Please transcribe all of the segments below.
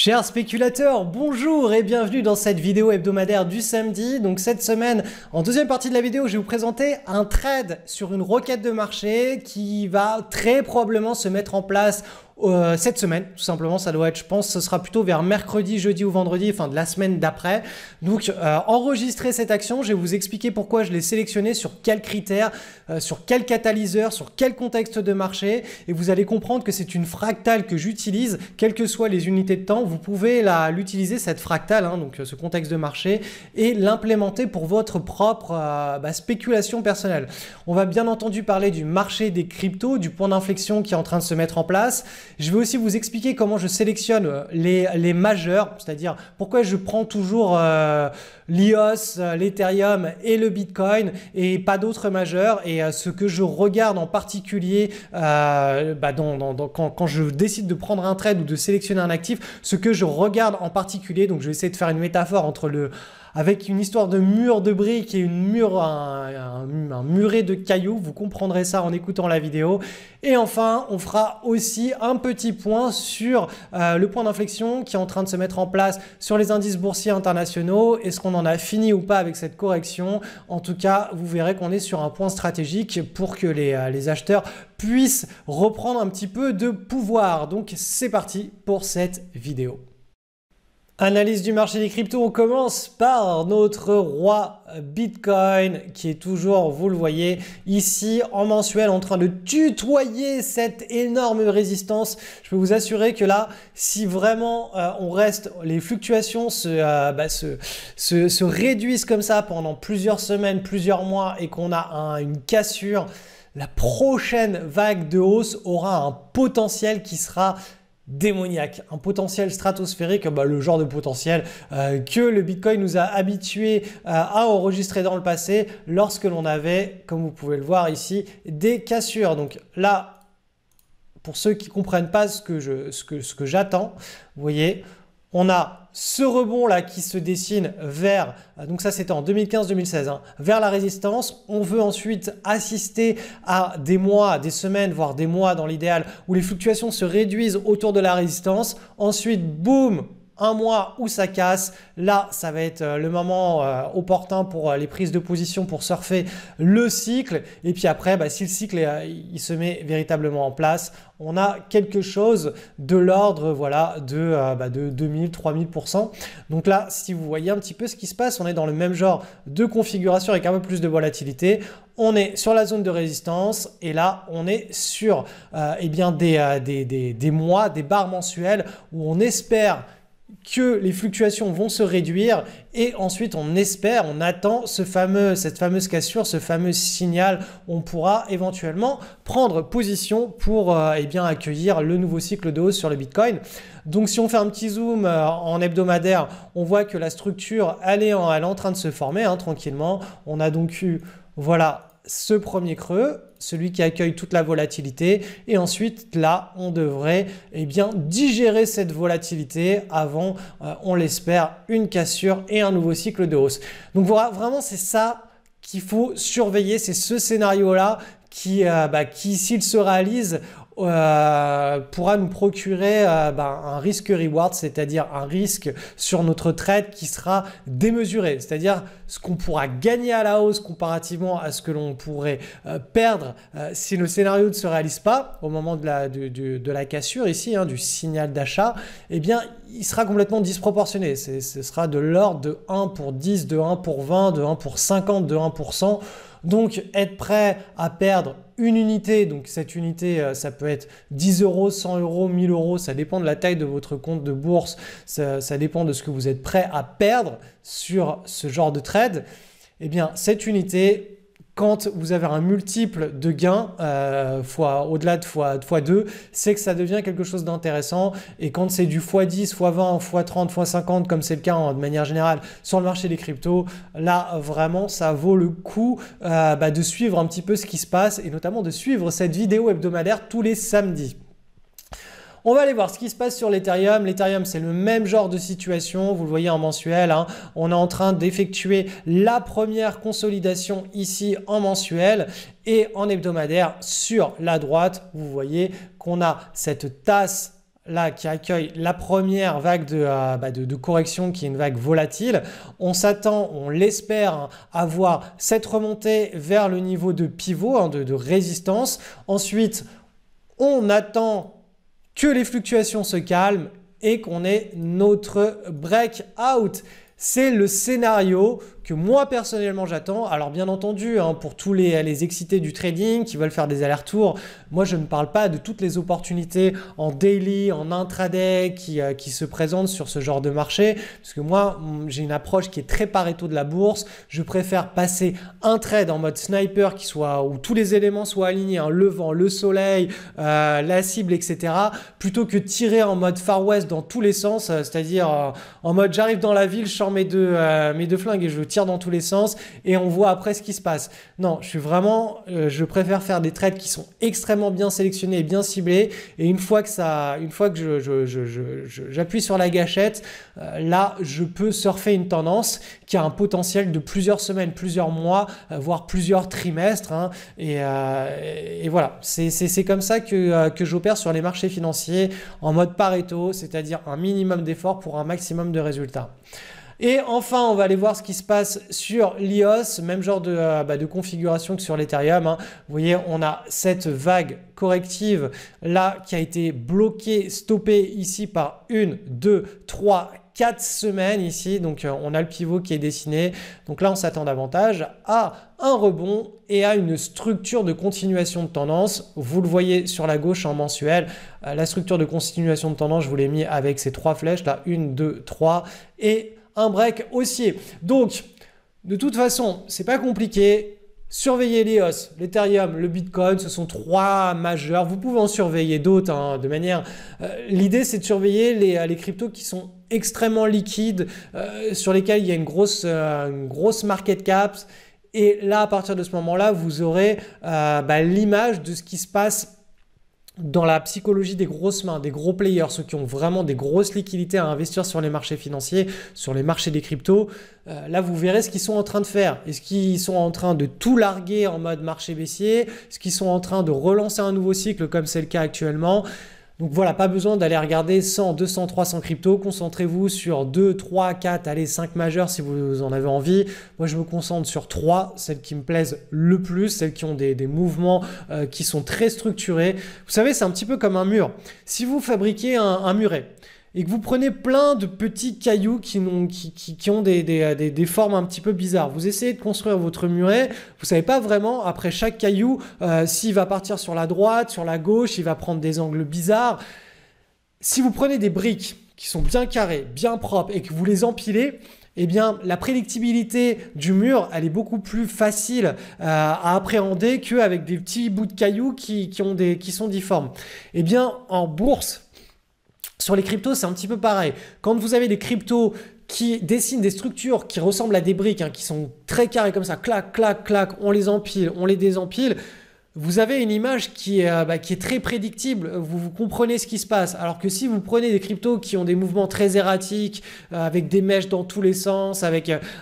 Chers spéculateurs, bonjour et bienvenue dans cette vidéo hebdomadaire du samedi. Donc cette semaine, en deuxième partie de la vidéo, je vais vous présenter un trade sur une requête de marché qui va très probablement se mettre en place cette semaine, tout simplement. Ça doit être, je pense, ce sera plutôt vers mercredi, jeudi ou vendredi, enfin de la semaine d'après. Donc enregistrer cette action, je vais vous expliquer pourquoi je l'ai sélectionnée, sur quels critères, sur quel catalyseur, sur quel contexte de marché, et vous allez comprendre que c'est une fractale que j'utilise, quelles que soient les unités de temps. Vous pouvez l'utiliser, cette fractale, donc ce contexte de marché, et l'implémenter pour votre propre spéculation personnelle. On va bien entendu parler du marché des cryptos, du point d'inflexion qui est en train de se mettre en place. Je vais aussi vous expliquer comment je sélectionne les majeurs, c'est-à-dire pourquoi je prends toujours l'EOS, l'Ethereum et le Bitcoin et pas d'autres majeurs, et ce que je regarde en particulier quand je décide de prendre un trade ou de sélectionner un actif, ce que je regarde en particulier. Donc je vais essayer de faire une métaphore avec une histoire de mur de briques et un muret de cailloux. Vous comprendrez ça en écoutant la vidéo. Et enfin, on fera aussi un petit point sur le point d'inflexion qui est en train de se mettre en place sur les indices boursiers internationaux. Est-ce qu'on en a fini ou pas avec cette correction? En tout cas, vous verrez qu'on est sur un point stratégique pour que les acheteurs puissent reprendre un petit peu de pouvoir. Donc, c'est parti pour cette vidéo. Analyse du marché des cryptos, on commence par notre roi Bitcoin qui est toujours, vous le voyez ici en mensuel, en train de tutoyer cette énorme résistance. Je peux vous assurer que là, si vraiment les fluctuations se réduisent comme ça pendant plusieurs semaines, plusieurs mois, et qu'on a une cassure, la prochaine vague de hausse aura un potentiel qui sera démoniaque, un potentiel stratosphérique, le genre de potentiel que le Bitcoin nous a habitués à enregistrer dans le passé lorsque l'on avait, comme vous pouvez le voir ici, des cassures. Donc là, pour ceux qui ne comprennent pas ce que j'attends, vous voyez, on a ce rebond là qui se dessine vers, donc ça c'était en 2015-2016, vers la résistance. On veut ensuite assister à des mois, des semaines, voire des mois dans l'idéal, où les fluctuations se réduisent autour de la résistance. Ensuite, boum, un mois où ça casse. Là, ça va être le moment opportun pour les prises de position, pour surfer le cycle. Et puis après, si le cycle il se met véritablement en place, on a quelque chose de l'ordre de 2000-3000%. Donc là, si vous voyez un petit peu ce qui se passe, on est dans le même genre de configuration avec un peu plus de volatilité. On est sur la zone de résistance et là, on est sur des mois, des barres mensuelles où on espère que les fluctuations vont se réduire, et ensuite on attend cette fameuse cassure, ce fameux signal où on pourra éventuellement prendre position pour accueillir le nouveau cycle de hausse sur le Bitcoin. Donc si on fait un petit zoom en hebdomadaire, on voit que la structure elle est en train de se former tranquillement. On a donc eu ce premier creux, celui qui accueille toute la volatilité, et ensuite là on devrait digérer cette volatilité avant, on l'espère, une cassure et un nouveau cycle de hausse. Donc voilà, vraiment c'est ça qu'il faut surveiller, c'est ce scénario là qui s'il se réalise pourra nous procurer un risque-reward, c'est-à-dire un risque sur notre trade qui sera démesuré, c'est-à-dire ce qu'on pourra gagner à la hausse comparativement à ce que l'on pourrait perdre si le scénario ne se réalise pas au moment de la cassure ici, du signal d'achat. Il sera complètement disproportionné. Ce sera de l'ordre de 1 pour 10, de 1 pour 20, de 1 pour 50, de 1%. Donc, être prêt à perdre une unité, donc cette unité, ça peut être 10 euros, 100 euros, 1000 euros, ça dépend de la taille de votre compte de bourse, ça dépend de ce que vous êtes prêt à perdre sur ce genre de trade. Cette unité, quand vous avez un multiple de gains au-delà de x2, c'est que ça devient quelque chose d'intéressant. Et quand c'est du x10, x20, x30, x50, comme c'est le cas de manière générale sur le marché des cryptos, là vraiment ça vaut le coup de suivre un petit peu ce qui se passe, et notamment de suivre cette vidéo hebdomadaire tous les samedis. On va aller voir ce qui se passe sur l'Ethereum. L'Ethereum, c'est le même genre de situation. Vous le voyez en mensuel. On est en train d'effectuer la première consolidation ici en mensuel. Et en hebdomadaire, sur la droite, vous voyez qu'on a cette tasse là qui accueille la première vague de correction qui est une vague volatile. On s'attend, on l'espère, hein, à voir cette remontée vers le niveau de pivot, hein, de résistance. Ensuite, on attend que les fluctuations se calment et qu'on ait notre breakout. C'est le scénario que moi personnellement j'attends. Alors bien entendu, hein, pour tous les excités du trading qui veulent faire des allers-retours, moi je ne parle pas de toutes les opportunités en daily, en intraday qui se présentent sur ce genre de marché. Parce que moi j'ai une approche qui est très Pareto de la bourse. Je préfère passer un trade en mode sniper où tous les éléments soient alignés, hein, le vent, le soleil, la cible, etc. plutôt que tirer en mode Far West dans tous les sens, c'est-à-dire en mode j'arrive dans la ville, je sors mes deux flingues et je tire dans tous les sens et on voit après ce qui se passe. Non, je préfère faire des trades qui sont extrêmement bien sélectionnés et bien ciblés, et une fois que j'appuie sur la gâchette, là je peux surfer une tendance qui a un potentiel de plusieurs semaines, plusieurs mois, voire plusieurs trimestres, hein, et voilà, c'est comme ça que j'opère sur les marchés financiers en mode Pareto, c'est-à-dire un minimum d'effort pour un maximum de résultats. Et enfin, on va aller voir ce qui se passe sur l'IOS, même genre de configuration que sur l'Ethereum, hein. Vous voyez, on a cette vague corrective là qui a été bloquée, stoppée ici par 1, 2, 3, 4 semaines ici. Donc, on a le pivot qui est dessiné. Donc là, on s'attend davantage à un rebond et à une structure de continuation de tendance. Vous le voyez sur la gauche en mensuel. La structure de continuation de tendance, je vous l'ai mis avec ces 3 flèches là, 1, 2, 3 et un break haussier. Donc, de toute façon, c'est pas compliqué. Surveillez l'EOS, l'Ethereum, le Bitcoin, ce sont 3 majeurs. Vous pouvez en surveiller d'autres, hein, de manière... l'idée, c'est de surveiller les cryptos qui sont extrêmement liquides, sur lesquels il y a une grosse market cap. Et là, à partir de ce moment-là, vous aurez l'image de ce qui se passe dans la psychologie des grosses mains, des gros players, ceux qui ont vraiment des grosses liquidités à investir sur les marchés financiers, sur les marchés des cryptos. Là, vous verrez ce qu'ils sont en train de faire. Est-ce qu'ils sont en train de tout larguer en mode marché baissier? Est-ce qu'ils sont en train de relancer un nouveau cycle comme c'est le cas actuellement? Donc voilà, pas besoin d'aller regarder 100, 200, 300 cryptos. Concentrez-vous sur 2, 3, 4, allez 5 majeurs si vous en avez envie. Moi, je me concentre sur 3, celles qui me plaisent le plus, celles qui ont des mouvements qui sont très structurés. Vous savez, c'est un petit peu comme un mur. Si vous fabriquez un muret et que vous prenez plein de petits cailloux qui ont des formes un petit peu bizarres, vous essayez de construire votre muret, vous ne savez pas vraiment, après chaque caillou, s'il va partir sur la droite, sur la gauche, il va prendre des angles bizarres. Si vous prenez des briques qui sont bien carrées, bien propres et que vous les empilez, eh bien, la prédictibilité du mur, elle est beaucoup plus facile à appréhender qu'avec des petits bouts de cailloux qui sont difformes. Eh bien, en bourse, sur les cryptos, c'est un petit peu pareil. Quand vous avez des cryptos qui dessinent des structures qui ressemblent à des briques, hein, qui sont très carrées comme ça, clac, clac, clac, on les empile, on les désempile, vous avez une image qui est très prédictible, vous comprenez ce qui se passe. Alors que si vous prenez des cryptos qui ont des mouvements très erratiques, avec des mèches dans tous les sens,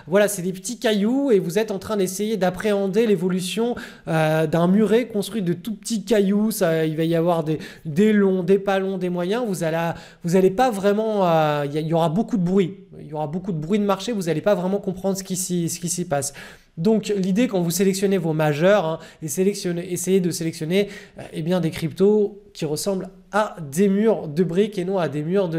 voilà, c'est des petits cailloux et vous êtes en train d'essayer d'appréhender l'évolution d'un muret construit de tout petits cailloux. Il va y avoir des longs, des pas longs, des moyens. Vous allez pas vraiment... il y aura beaucoup de bruit. Il y aura beaucoup de bruit de marché. Vous n'allez pas vraiment comprendre ce qui s'y passe. Donc l'idée quand vous sélectionnez vos majeurs, hein, essayez de sélectionner des cryptos qui ressemblent à des murs de briques et non à des murs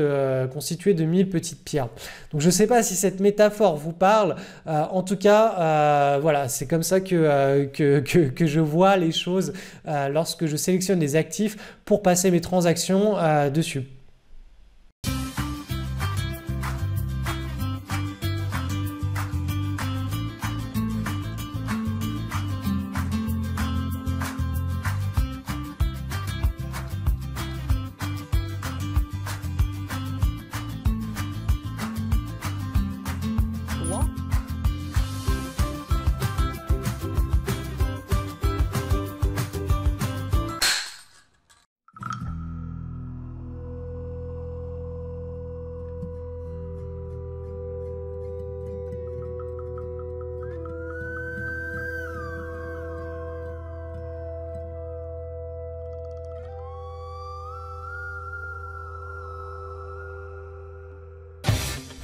constitués de 1000 petites pierres. Donc je ne sais pas si cette métaphore vous parle. En tout cas, voilà, c'est comme ça que je vois les choses lorsque je sélectionne des actifs pour passer mes transactions dessus.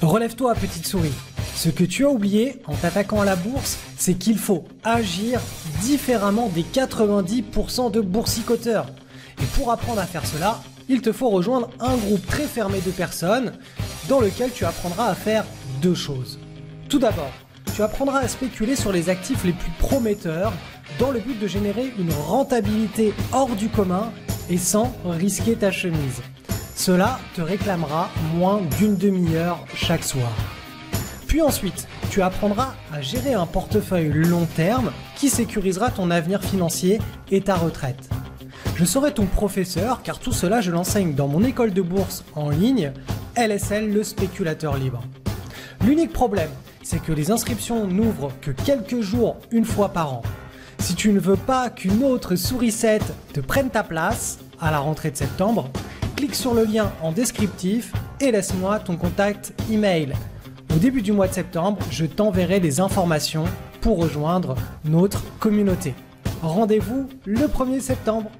Relève-toi, petite souris. Ce que tu as oublié en t'attaquant à la bourse, c'est qu'il faut agir différemment des 90% de boursicoteurs. Et pour apprendre à faire cela, il te faut rejoindre un groupe très fermé de personnes dans lequel tu apprendras à faire deux choses. Tout d'abord, tu apprendras à spéculer sur les actifs les plus prometteurs dans le but de générer une rentabilité hors du commun et sans risquer ta chemise. Cela te réclamera moins d'une demi-heure chaque soir. Puis ensuite, tu apprendras à gérer un portefeuille long terme qui sécurisera ton avenir financier et ta retraite. Je serai ton professeur car tout cela je l'enseigne dans mon école de bourse en ligne, LSL le spéculateur libre. L'unique problème, c'est que les inscriptions n'ouvrent que quelques jours une fois par an. Si tu ne veux pas qu'une autre sourisette te prenne ta place à la rentrée de septembre, clique sur le lien en descriptif et laisse-moi ton contact email. Au début du mois de septembre, je t'enverrai des informations pour rejoindre notre communauté. Rendez-vous le 1er septembre.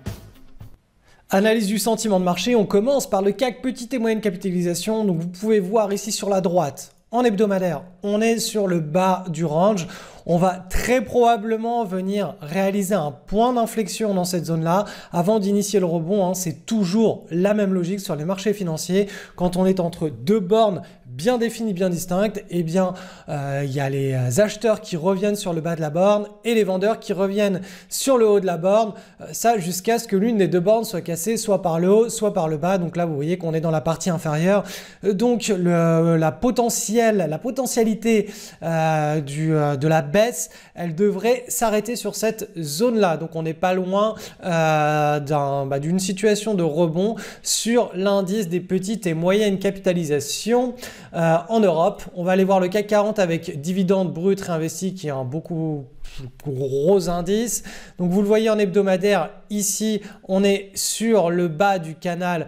Analyse du sentiment de marché, on commence par le CAC petite et moyenne capitalisation. Donc vous pouvez voir ici sur la droite, en hebdomadaire, on est sur le bas du range. On va très probablement venir réaliser un point d'inflexion dans cette zone-là avant d'initier le rebond. C'est toujours la même logique sur les marchés financiers. Quand on est entre deux bornes bien définies, bien distinctes, eh bien, il y a les acheteurs qui reviennent sur le bas de la borne et les vendeurs qui reviennent sur le haut de la borne. Ça, jusqu'à ce que l'une des deux bornes soit cassée, soit par le haut, soit par le bas. Donc là, vous voyez qu'on est dans la partie inférieure. Donc, la potentialité de la baisse, elle devrait s'arrêter sur cette zone-là. Donc, on n'est pas loin d'une situation de rebond sur l'indice des petites et moyennes capitalisations en Europe. On va aller voir le CAC 40 avec dividendes bruts réinvestis qui est un beaucoup gros indice. Donc vous le voyez en hebdomadaire, ici on est sur le bas du canal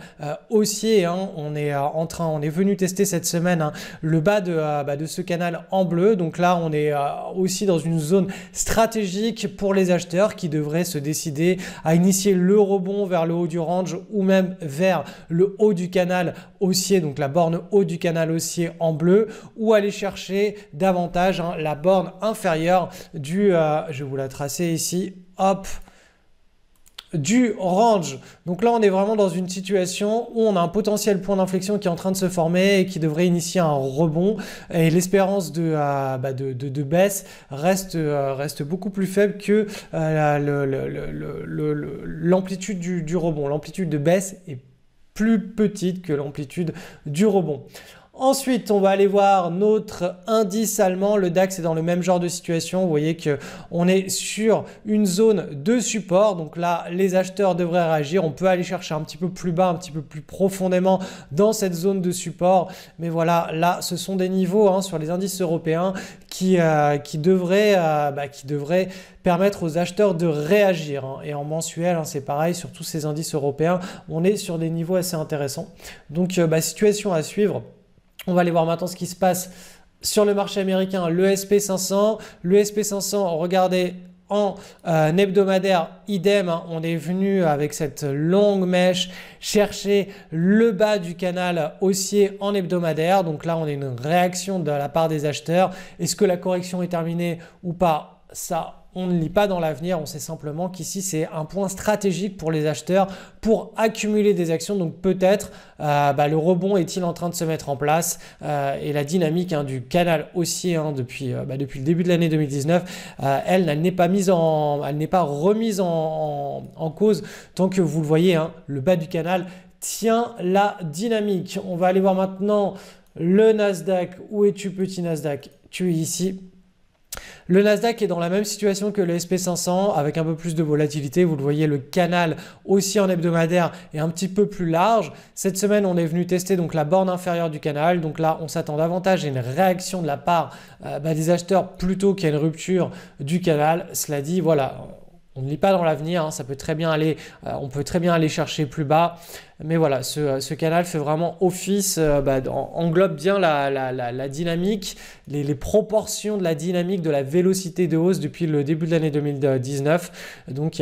haussier. On est venu tester cette semaine le bas de ce canal en bleu. Donc là on est aussi dans une zone stratégique pour les acheteurs qui devraient se décider à initier le rebond vers le haut du range ou même vers le haut du canal haussier, donc la borne haut du canal haussier en bleu, ou aller chercher davantage la borne inférieure je vais vous la tracer ici, hop, du range. Donc là, on est vraiment dans une situation où on a un potentiel point d'inflexion qui est en train de se former et qui devrait initier un rebond. Et l'espérance de baisse reste beaucoup plus faible que l'amplitude du rebond. L'amplitude de baisse est plus petite que l'amplitude du rebond. Ensuite, on va aller voir notre indice allemand. Le DAX est dans le même genre de situation. Vous voyez qu'on est sur une zone de support. Donc là, les acheteurs devraient réagir. On peut aller chercher un petit peu plus bas, un petit peu plus profondément dans cette zone de support. Mais voilà, là, ce sont des niveaux sur les indices européens qui devraient permettre aux acheteurs de réagir. Et en mensuel, c'est pareil sur tous ces indices européens. On est sur des niveaux assez intéressants. Donc, situation à suivre. On va aller voir maintenant ce qui se passe sur le marché américain, le SP500. Le SP500, regardez, en hebdomadaire, idem, on est venu avec cette longue mèche chercher le bas du canal haussier en hebdomadaire. Donc là, on a une réaction de la part des acheteurs. Est-ce que la correction est terminée ou pas? Ça, on ne lit pas dans l'avenir, on sait simplement qu'ici c'est un point stratégique pour les acheteurs pour accumuler des actions. Donc peut-être le rebond est-il en train de se mettre en place et la dynamique du canal haussier depuis le début de l'année 2019, elle n'est pas remise en cause tant que vous le voyez, le bas du canal tient la dynamique. On va aller voir maintenant le Nasdaq. Où es-tu, petit Nasdaq? Tu es ici. Le Nasdaq est dans la même situation que le SP500 avec un peu plus de volatilité. Vous le voyez, le canal aussi en hebdomadaire est un petit peu plus large. Cette semaine, on est venu tester donc la borne inférieure du canal. Donc là, on s'attend davantage à une réaction de la part des acheteurs plutôt qu'à une rupture du canal. Cela dit, voilà, on ne lit pas dans l'avenir, hein, ça peut très bien aller, on peut très bien aller chercher plus bas. Mais voilà, ce canal fait vraiment office, englobe bien la dynamique, les proportions de la dynamique, de la vélocité de hausse depuis le début de l'année 2019. Donc,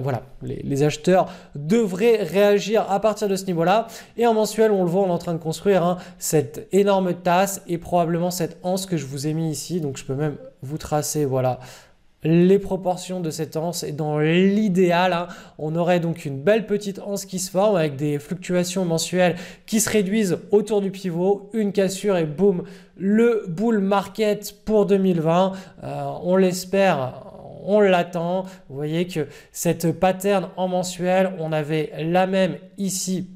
voilà, les acheteurs devraient réagir à partir de ce niveau-là. Et en mensuel, on le voit, on est en train de construire cette énorme tasse et probablement cette anse que je vous ai mis ici. Donc, je peux même vous tracer, voilà, les proportions de cette anse. Et dans l'idéal, on aurait donc une belle petite anse qui se forme avec des fluctuations mensuelles qui se réduisent autour du pivot, une cassure et boum, le bull market pour 2020. On l'espère, on l'attend. Vous voyez que cette pattern en mensuel, on avait la même ici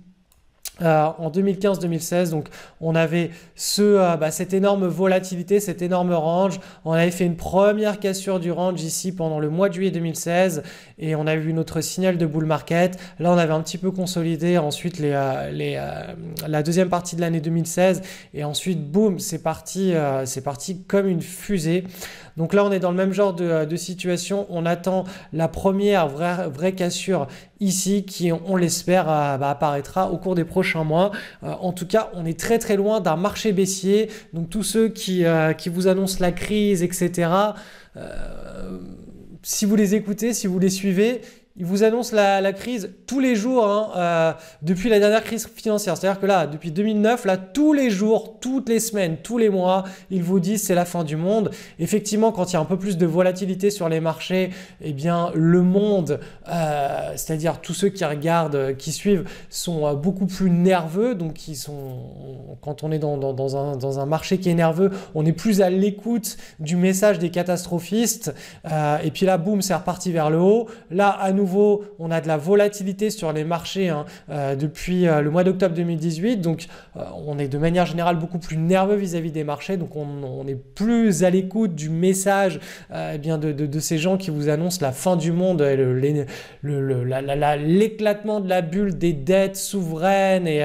en 2015-2016, donc on avait cette énorme volatilité, cet énorme range. On avait fait une première cassure du range ici pendant le mois de juillet 2016 et on a vu notre signal de bull market. Là, on avait un petit peu consolidé ensuite la deuxième partie de l'année 2016 et ensuite, boum, c'est parti comme une fusée. Donc là, on est dans le même genre de situation. On attend la première vraie cassure ici qui, on l'espère, apparaîtra au cours des prochains mois. En tout cas, on est très très loin d'un marché baissier. Donc tous ceux qui vous annoncent la crise, etc., si vous les écoutez, si vous les suivez, ils vous annoncent la crise tous les jours depuis la dernière crise financière. C'est-à-dire que là, depuis 2009, là, tous les jours, toutes les semaines, tous les mois, ils vous disent c'est la fin du monde. Effectivement, quand il y a un peu plus de volatilité sur les marchés, eh bien, le monde, c'est-à-dire tous ceux qui regardent, qui suivent, sont beaucoup plus nerveux. Donc, quand on est dans un marché qui est nerveux, on est plus à l'écoute du message des catastrophistes. Et puis là, boum, c'est reparti vers le haut. Là, à nouveau, on a de la volatilité sur les marchés depuis le mois d'octobre 2018. Donc, on est de manière générale beaucoup plus nerveux vis-à-vis des marchés. Donc, on est plus à l'écoute du message de ces gens qui vous annoncent la fin du monde, l'éclatement de la bulle des dettes souveraines et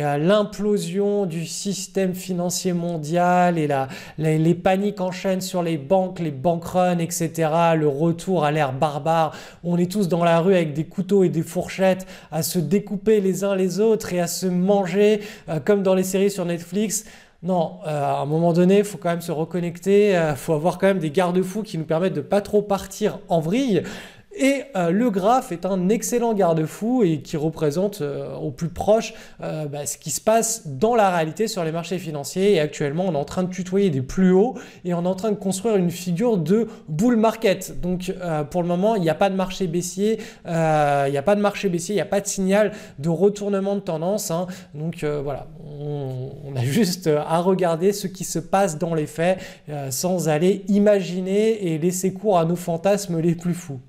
l'implosion du système financier mondial et les paniques en chaîne sur les banques, les bank runs, etc. Le retour à l'ère barbare. On est tous dans la rue avec des couteaux et des fourchettes à se découper les uns les autres et à se manger comme dans les séries sur Netflix. Non, à un moment donné, il faut quand même se reconnecter, il faut avoir quand même des garde-fous qui nous permettent de ne pas trop partir en vrille. Et le graphe est un excellent garde-fou et qui représente au plus proche ce qui se passe dans la réalité sur les marchés financiers. Et actuellement, on est en train de tutoyer des plus hauts et on est en train de construire une figure de bull market. Donc, pour le moment, il n'y a pas de marché baissier, il n'y a pas de signal de retournement de tendance. Donc, voilà, on a juste à regarder ce qui se passe dans les faits sans aller imaginer et laisser cours à nos fantasmes les plus fous.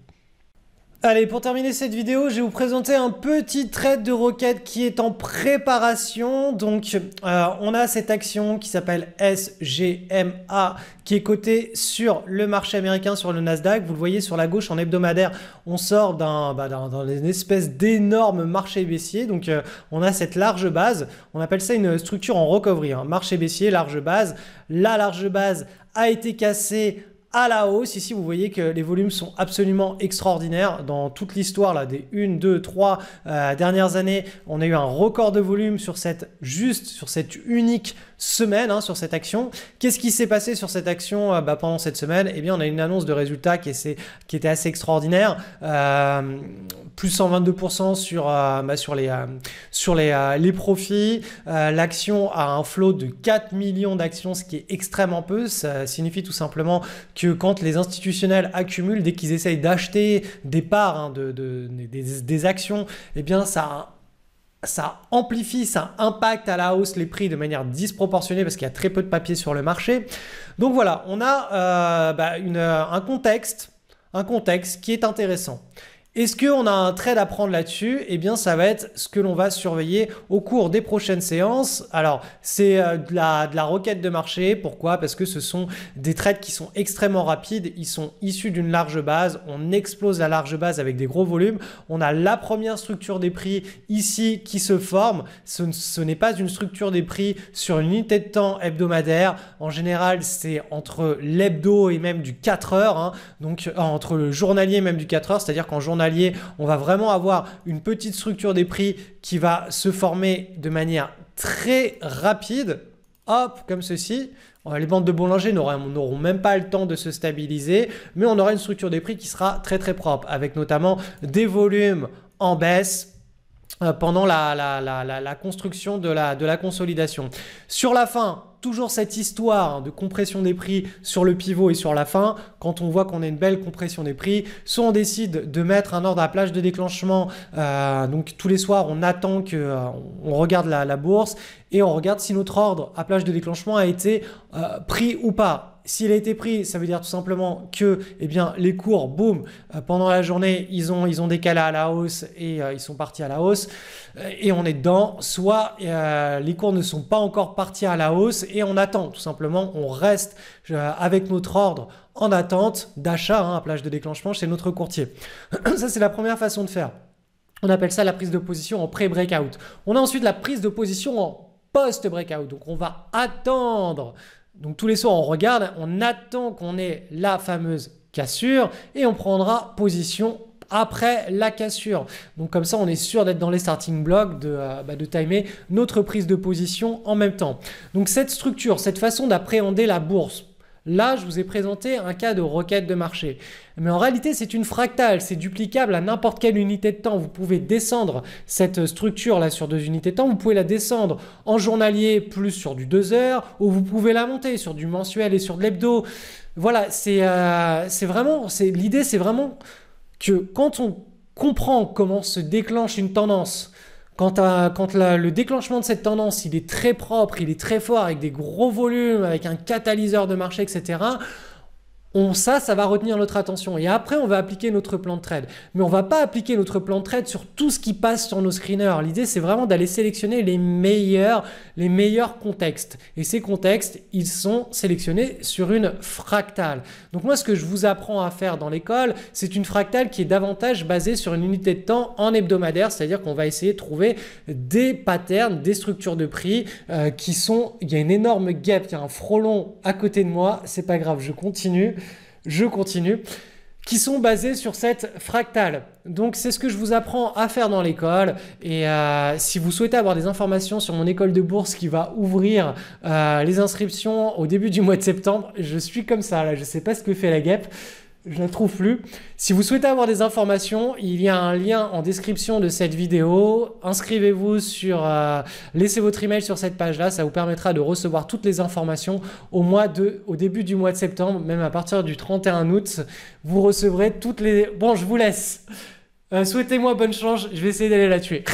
Allez, pour terminer cette vidéo, je vais vous présenter un petit trade de Rocket qui est en préparation. Donc, on a cette action qui s'appelle SGMA qui est cotée sur le marché américain, sur le Nasdaq. Vous le voyez sur la gauche en hebdomadaire, on sort d'une espèce d'énorme marché baissier. Donc, on a cette large base. On appelle ça une structure en recovery. Marché baissier, large base. La large base a été cassée à la hausse. Ici, vous voyez que les volumes sont absolument extraordinaires. Dans toute l'histoire des 1, 2, 3 dernières années, on a eu un record de volume sur cette unique semaine, sur cette action. Qu'est-ce qui s'est passé sur cette action pendant cette semaine? Eh bien, on a une annonce de résultats qui était assez extraordinaire. Plus 122% sur les profits. L'action a un flow de 4 millions d'actions, ce qui est extrêmement peu. Ça signifie tout simplement que quand les institutionnels accumulent, dès qu'ils essayent d'acheter des parts des actions, eh bien ça amplifie, ça impacte à la hausse les prix de manière disproportionnée parce qu'il y a très peu de papier sur le marché. Donc voilà, on a un contexte qui est intéressant. Est-ce qu'on a un trade à prendre là-dessus? Eh bien, ça va être ce que l'on va surveiller au cours des prochaines séances. Alors, c'est de la requête de marché. Pourquoi? Parce que ce sont des trades qui sont extrêmement rapides. Ils sont issus d'une large base. On explose la large base avec des gros volumes. On a la première structure des prix ici qui se forme. Ce n'est pas une structure des prix sur une unité de temps hebdomadaire. En général, c'est entre l'hebdo et même du 4 heures. Hein. Donc, entre le journalier et même du 4 heures. C'est-à-dire qu'en journalier, on va vraiment avoir une petite structure des prix qui va se former de manière très rapide. Hop, comme ceci. Les bandes de Bollinger n'auront même pas le temps de se stabiliser, mais on aura une structure des prix qui sera très très propre, avec notamment des volumes en baisse pendant la construction de la consolidation. Sur la fin, toujours cette histoire de compression des prix sur le pivot et sur la fin. Quand on voit qu'on a une belle compression des prix, soit on décide de mettre un ordre à plage de déclenchement. Donc tous les soirs, on attend on regarde la bourse et on regarde si notre ordre à plage de déclenchement a été pris ou pas. S'il a été pris, ça veut dire tout simplement que eh bien, les cours, boum, pendant la journée, ils ont décalé à la hausse et ils sont partis à la hausse et on est dedans. Soit les cours ne sont pas encore partis à la hausse et on attend tout simplement, on reste avec notre ordre en attente d'achat à plage de déclenchement chez notre courtier. Ça, c'est la première façon de faire. On appelle ça la prise de position en pré-breakout. On a ensuite la prise de position en post-breakout. Donc, on va attendre. Donc, tous les soirs, on regarde, on attend qu'on ait la fameuse cassure et on prendra position après la cassure. Donc comme ça, on est sûr d'être dans les starting blocks, de timer notre prise de position en même temps. Donc cette structure, cette façon d'appréhender la bourse, là, je vous ai présenté un cas de requête de marché. Mais en réalité, c'est une fractale, c'est duplicable à n'importe quelle unité de temps. Vous pouvez descendre cette structure-là sur 2 unités de temps. Vous pouvez la descendre en journalier plus sur du 2 heures ou vous pouvez la monter sur du mensuel et sur de l'hebdo. Voilà, l'idée, c'est vraiment que quand on comprend comment se déclenche une tendance, quand le déclenchement de cette tendance, il est très propre, il est très fort, avec des gros volumes, avec un catalyseur de marché, etc., ça va retenir notre attention. Et après, on va appliquer notre plan de trade. Mais on ne va pas appliquer notre plan de trade sur tout ce qui passe sur nos screeners. L'idée, c'est vraiment d'aller sélectionner les meilleurs contextes. Et ces contextes, ils sont sélectionnés sur une fractale. Donc moi, ce que je vous apprends à faire dans l'école, c'est une fractale qui est davantage basée sur une unité de temps en hebdomadaire. C'est-à-dire qu'on va essayer de trouver des patterns, des structures de prix il y a une énorme gap, il y a un frelon à côté de moi. C'est pas grave, je continue, qui sont basés sur cette fractale. Donc c'est ce que je vous apprends à faire dans l'école et si vous souhaitez avoir des informations sur mon école de bourse qui va ouvrir les inscriptions au début du mois de septembre, je suis comme ça là, je sais pas ce que fait la guêpe. Je ne la trouve plus. Si vous souhaitez avoir des informations, il y a un lien en description de cette vidéo. Inscrivez-vous laissez votre email sur cette page-là. Ça vous permettra de recevoir toutes les informations au début du mois de septembre, même à partir du 31 août. Vous recevrez toutes les... Bon, je vous laisse. Souhaitez-moi bonne chance. Je vais essayer d'aller la tuer.